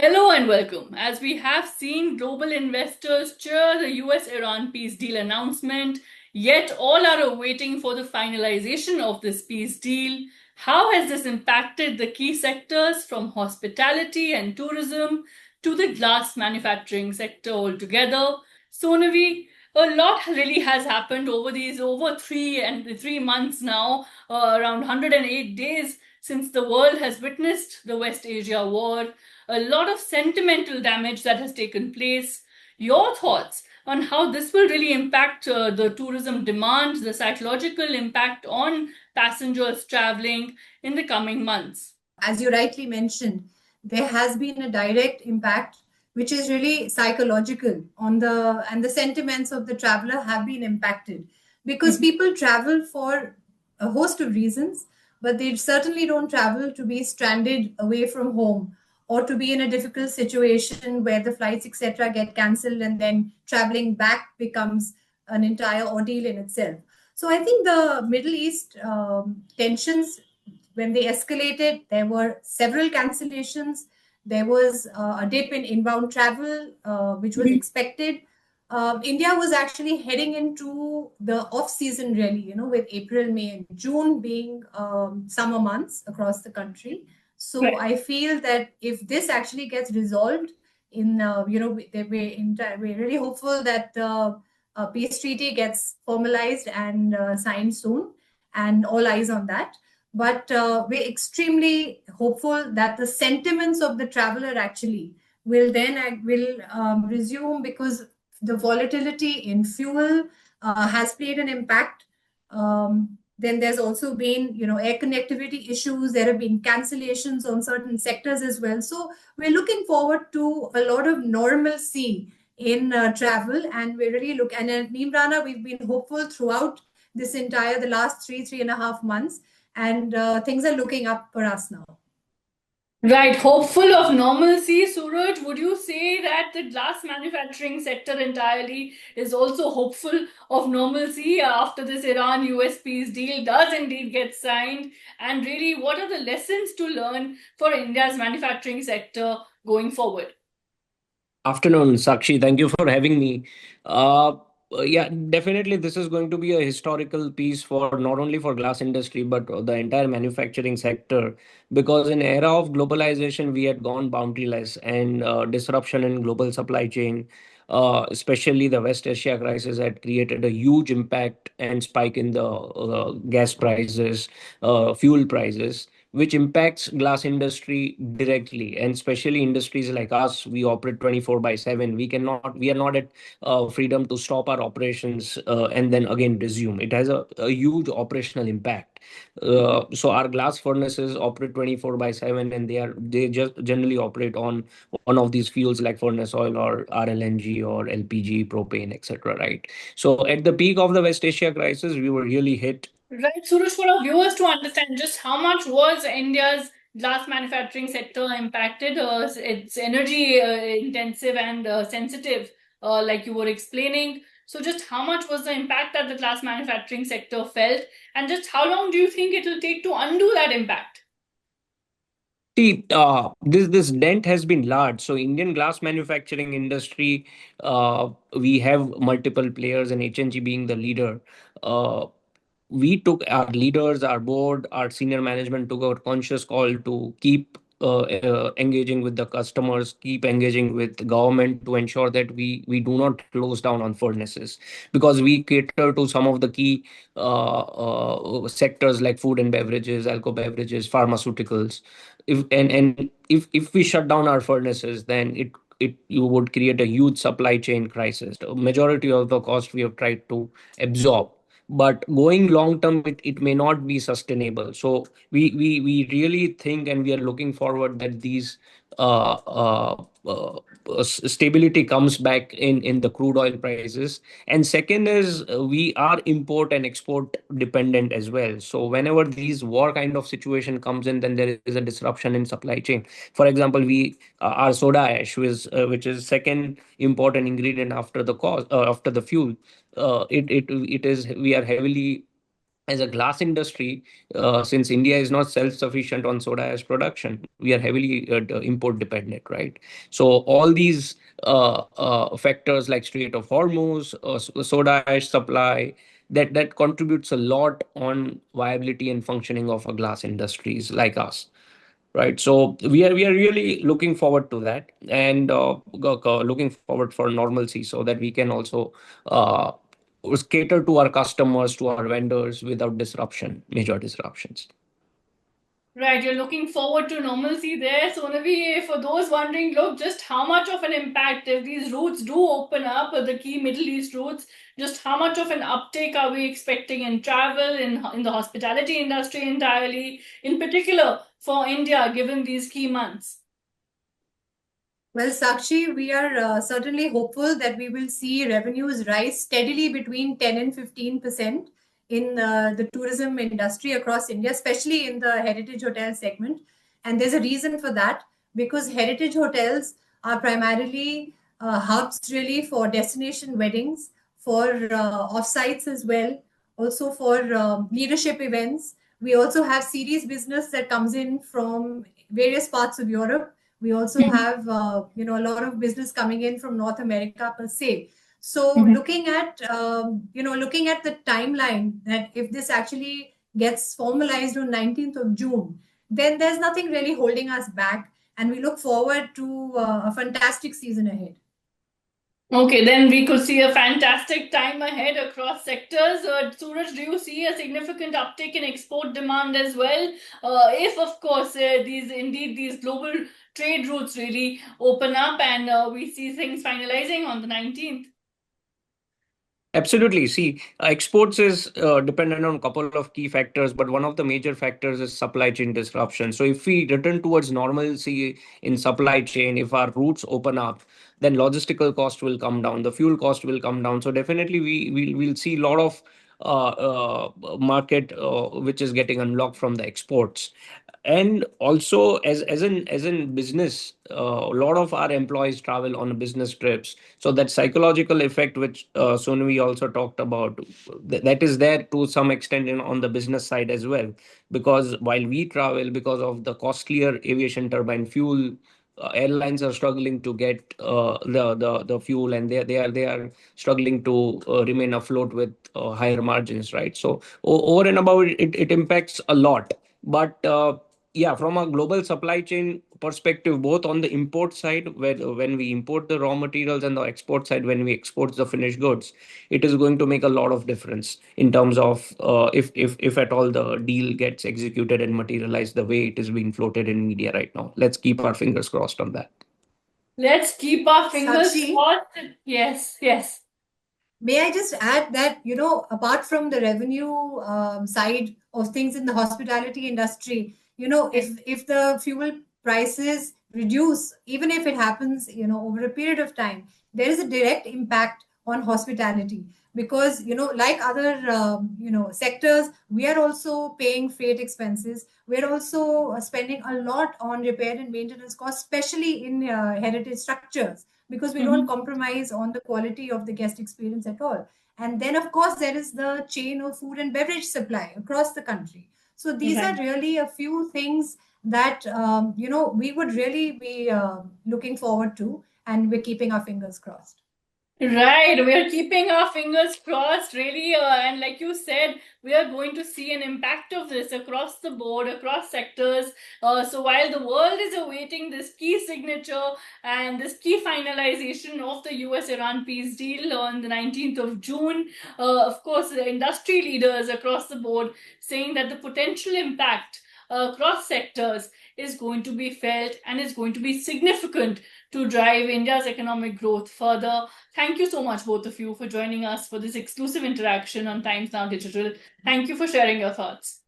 Hello and welcome. As we have seen global investors cheer the US Iran peace deal announcement, yet all are awaiting for the finalization of this peace deal. How has this impacted the key sectors from hospitality and tourism to the glass manufacturing sector altogether? Sonavi, a lot really has happened over these over 3 months now, around 108 days since the world has witnessed the West Asia war, a lot of sentimental damage that has taken place. Your thoughts on how this will really impact the tourism demand, the psychological impact on passengers traveling in the coming months? As you rightly mentioned, there has been a direct impact which is really psychological on the and the sentiments of the traveler have been impacted because Mhm. people travel for a host of reasons, but they certainly don't travel to be stranded away from home or to be in a difficult situation where the flights etc get cancelled and then traveling back becomes an entire ordeal in itself. So I think the Middle East tensions, when they escalated, there were several cancellations. There was a dip in inbound travel, which was expected. India was actually heading into the off season, really, with April, May, and June being summer months across the country. So Right. I feel that if this actually gets resolved, we're really hopeful that the peace treaty gets formalized and signed soon, and all eyes on that. But we're extremely hopeful that the sentiments of the traveler actually will resume, because the volatility in fuel has played an impact. Then there's also been, air connectivity issues. There have been cancellations on certain sectors as well. So we're looking forward to a lot of normalcy in travel, and we really look. And at Neemrana, we've been hopeful throughout the last 3.5 months, and things are looking up for us now. Right, hopeful of normalcy, Suraj. Would you say that the glass manufacturing sector entirely is also hopeful of normalcy after this Iran US peace deal does indeed get signed? And really, what are the lessons to learn for India's manufacturing sector going forward? Afternoon, Sakshi. Thank you for having me. Uh, yeah, definitely, this is going to be a historical piece for not only for glass industry but the entire manufacturing sector. Because in era of globalization, we had gone boundaryless and disruption in global supply chain, especially the West Asia crisis, had created a huge impact and spike in the gas prices, fuel prices, which impacts glass industry directly, and especially industries like us. We operate 24 by 7. We are not at freedom to stop our operations and then again resume. It has a huge operational impact. So our glass furnaces operate 24 by 7, and they just generally operate on one of these fuels like furnace oil or RLNG or LPG, propane, etc. Right. So at the peak of the West Asia crisis, we were really hit. Right, Suresh, for our viewers to understand just how much was India's glass manufacturing sector impacted, it's energy intensive and sensitive, like you were explaining. So, just how much was the impact that the glass manufacturing sector felt, and just how long do you think it will take to undo that impact? See, this dent has been large. So Indian glass manufacturing industry, we have multiple players, and HNG being the leader. We took our leaders, our board, our senior management took a conscious call to keep engaging with the customers, keep engaging with government to ensure that we do not close down on furnaces, because we cater to some of the key sectors like food and beverages, alcohol beverages, pharmaceuticals. If we shut down our furnaces, then it you would create a huge supply chain crisis. The majority of the cost we have tried to absorb, but going long term, it may not be sustainable. So we really think, and we are looking forward that these uh, uh, stability comes back in the crude oil prices. And second is, we are import and export dependent as well. So whenever these war kind of situation comes in, then there is a disruption in supply chain. For example, we our soda ash, which is second important ingredient after the cost after the fuel. It is, we are heavily as a glass industry, since India is not self-sufficient on soda ash production, we are heavily import dependent, right? So all these factors like Strait of Hormuz, soda ash supply, that contributes a lot on viability and functioning of a glass industries like us. Right, so we are really looking forward to that, and looking forward for normalcy so that we can also uh, cater to our customers, to our vendors without disruption, major disruptions. Right, you're looking forward to normalcy there. So, Navi, for those wondering, look, just how much of an impact if these routes do open up, the key Middle East routes, just how much of an uptake are we expecting in travel, in the hospitality industry entirely, in particular for India, given these key months? Well, Sakshi, we are certainly hopeful that we will see revenues rise steadily between 10 and 15% in the tourism industry across India, especially in the heritage hotel segment. And there's a reason for that, because heritage hotels are primarily hubs really for destination weddings, for offsites as well, also for leadership events. We also have series business that comes in from various parts of Europe. We also have, a lot of business coming in from North America per se. So looking at the timeline, that if this actually gets formalized on 19th of June, then there's nothing really holding us back. And we look forward to a fantastic season ahead. Okay, then we could see a fantastic time ahead across sectors. Suraj, do you see a significant uptick in export demand as well? If, of course, these global trade routes really open up and we see things finalizing on the 19th. Absolutely. See, exports is dependent on a couple of key factors, but one of the major factors is supply chain disruption. So, if we return towards normalcy in supply chain, if our routes open up, then logistical cost will come down, the fuel cost will come down. So, definitely, we'll see a lot of market which is getting unlocked from the exports. And also, as in business, a lot of our employees travel on business trips, so that psychological effect which Sonvi also talked about, that is there to some extent on the business side as well, because while we travel, because of the costlier aviation turbine fuel, airlines are struggling to get the fuel, and they are struggling to remain afloat with higher margins, right? So over and above it impacts a lot. But yeah, from a global supply chain perspective, both on the import side, where when we import the raw materials, and the export side, when we export the finished goods, it is going to make a lot of difference in terms of if at all the deal gets executed and materialized the way it is being floated in media right now. Let's keep our fingers crossed on that. Let's keep our fingers Sakshi, crossed. Yes, yes. may I just add that, apart from the revenue side of things in the hospitality industry, if the fuel prices reduce, even if it happens, over a period of time, there is a direct impact on hospitality, because, like other, sectors, we are also paying freight expenses. We're also spending a lot on repair and maintenance costs, especially in heritage structures, because we don't compromise on the quality of the guest experience at all. And then, of course, there is the chain of food and beverage supply across the country. So these Right. are really a few things that we would really be looking forward to, and we're keeping our fingers crossed. Right, we are keeping our fingers crossed, really. And like you said, we are going to see an impact of this across the board, across sectors. So while the world is awaiting this key signature and this key finalization of the US-Iran peace deal on the 19th of June, of course, the industry leaders across the board saying that the potential impact across sectors is going to be felt and is going to be significant to drive India's economic growth further. Thank you so much, both of you, for joining us for this exclusive interaction on Times Now Digital. Thank you for sharing your thoughts.